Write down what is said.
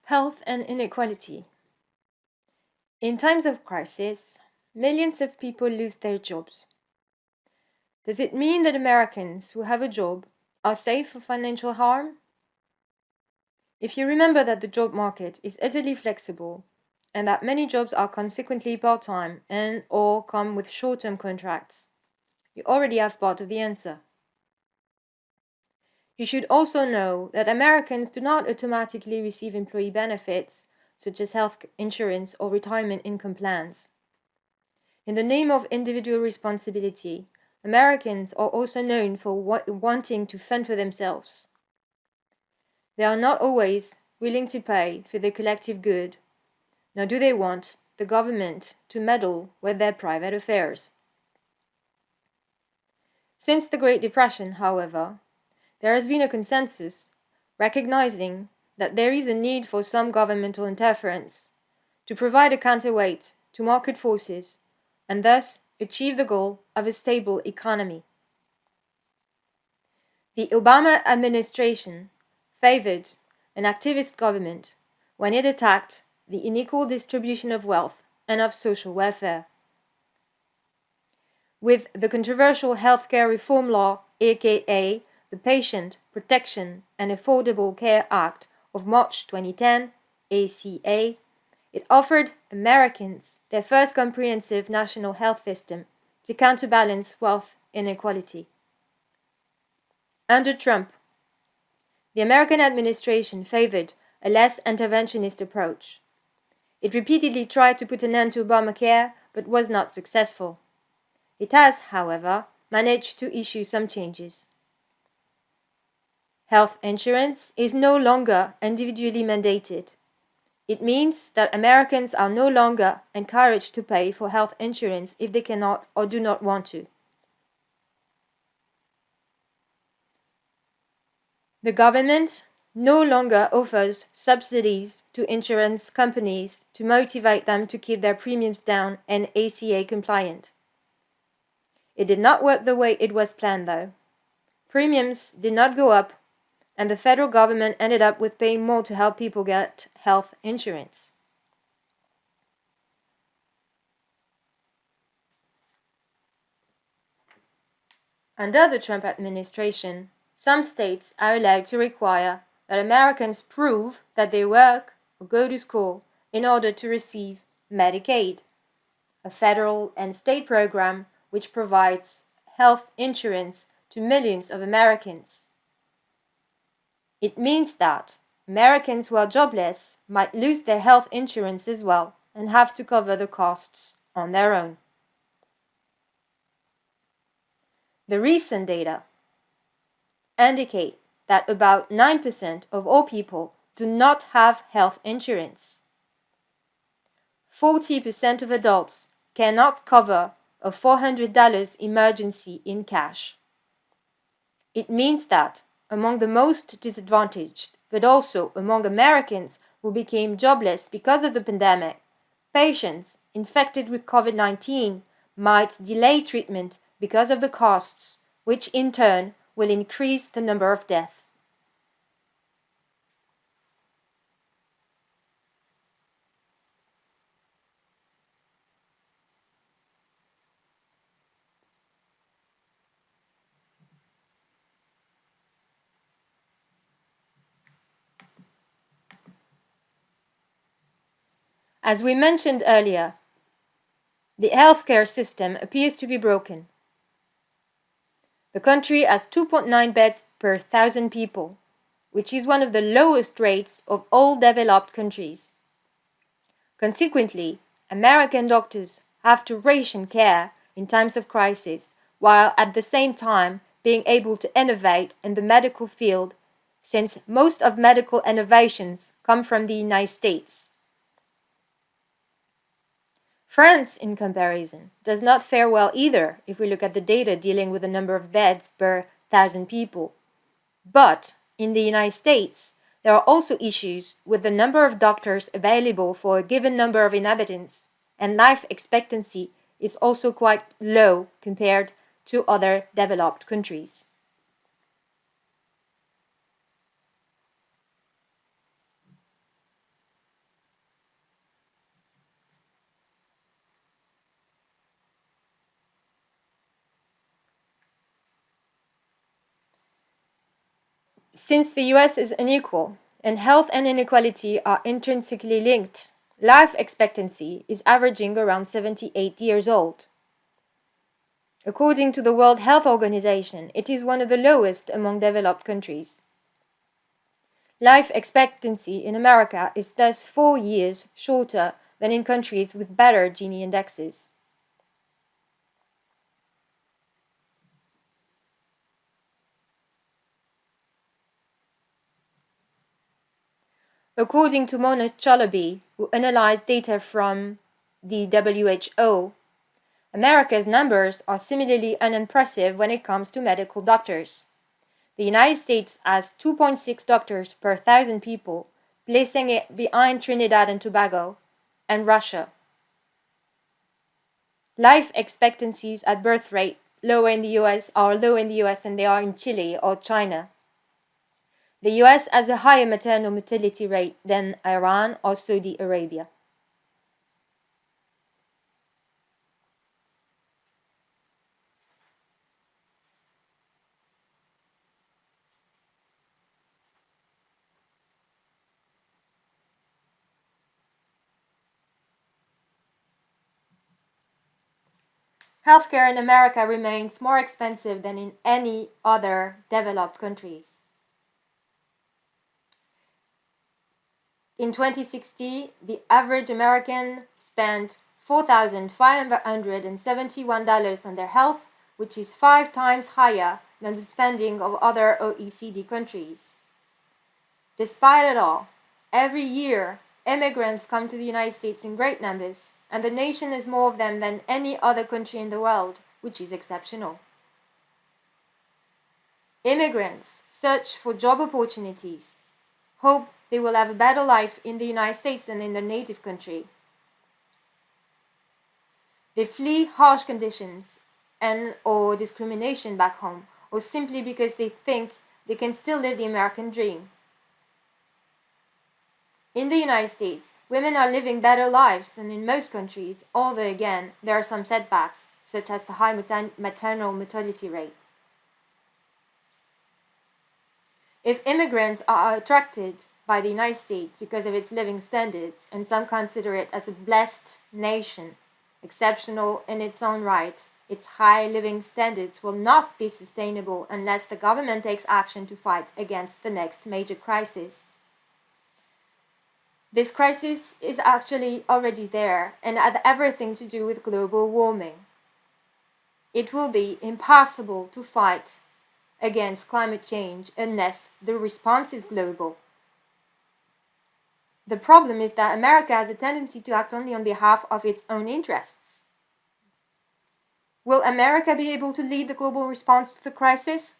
Health and inequality. In times of crisis, millions of people lose their jobs. Does it mean that Americans who have a job are safe from financial harm? If you remember that the job market is utterly flexible and that many jobs are consequently part-time and/or come with short-term contracts, you already have part of the answer. You should also know that Americans do not automatically receive employee benefits such as health insurance or retirement income plans. In the name of individual responsibility, Americans are also known for wanting to fend for themselves. They are not always willing to pay for the collective good, nor do they want the government to meddle with their private affairs. Since the Great Depression, however, there has been a consensus recognizing that there is a need for some governmental interference to provide a counterweight to market forces and thus achieve the goal of a stable economy. The Obama administration favored an activist government when it attacked the unequal distribution of wealth and of social welfare. With the controversial Healthcare Reform Law, aka the Patient Protection and Affordable Care Act of March 2010, ACA, it offered Americans their first comprehensive national health system to counterbalance wealth inequality. Under Trump, the American administration favored a less interventionist approach. It repeatedly tried to put an end to Obamacare, but was not successful. It has, however, managed to issue some changes. Health insurance is no longer individually mandated. It means that Americans are no longer encouraged to pay for health insurance if they cannot or do not want to. The government no longer offers subsidies to insurance companies to motivate them to keep their premiums down and ACA compliant. It did not work the way it was planned, though. Premiums did not go up, and the federal government ended up with paying more to help people get health insurance. Under the Trump administration, some states are allowed to require that Americans prove that they work or go to school in order to receive Medicaid, a federal and state program which provides health insurance to millions of Americans. It means that Americans who are jobless might lose their health insurance as well and have to cover the costs on their own. The recent data indicate that about 9% of all people do not have health insurance. 40% of adults cannot cover a $400 emergency in cash. It means that among the most disadvantaged, but also among Americans who became jobless because of the pandemic, patients infected with COVID-19 might delay treatment because of the costs, which in turn will increase the number of deaths. As we mentioned earlier, the healthcare system appears to be broken. The country has 2.9 beds per 1,000 people, which is one of the lowest rates of all developed countries. Consequently, American doctors have to ration care in times of crisis, while at the same time being able to innovate in the medical field, since most of medical innovations come from the United States. France, in comparison, does not fare well either if we look at the data dealing with the number of beds per 1,000 people. But in the United States, there are also issues with the number of doctors available for a given number of inhabitants, and life expectancy is also quite low compared to other developed countries. Since the US is unequal, and health and inequality are intrinsically linked, life expectancy is averaging around 78 years old. According to the World Health Organization, it is one of the lowest among developed countries. Life expectancy in America is thus 4 years shorter than in countries with better Gini indexes. According to Mona Chalabi, who analyzed data from the WHO, America's numbers are similarly unimpressive when it comes to medical doctors. The United States has 2.6 doctors per 1,000 people, placing it behind Trinidad and Tobago and Russia. Life expectancies at birth rate are low in the US than they are in Chile or China. The US has a higher maternal mortality rate than Iran or Saudi Arabia. Healthcare in America remains more expensive than in any other developed countries. In 2016, the average American spent $4,571 on their health, which is 5 times higher than the spending of other OECD countries. Despite it all, every year, immigrants come to the United States in great numbers, and the nation has more of them than any other country in the world, which is exceptional. Immigrants search for job opportunities, hope they will have a better life in the United States than in their native country. They flee harsh conditions and or discrimination back home, or simply because they think they can still live the American dream. In the United States, women are living better lives than in most countries, although again, there are some setbacks, such as the high maternal mortality rate. If immigrants are attracted by the United States because of its living standards, and some consider it as a blessed nation, exceptional in its own right, its high living standards will not be sustainable unless the government takes action to fight against the next major crisis. This crisis is actually already there and had everything to do with global warming. It will be impossible to fight against climate change unless the response is global. The problem is that America has a tendency to act only on behalf of its own interests. Will America be able to lead the global response to the crisis?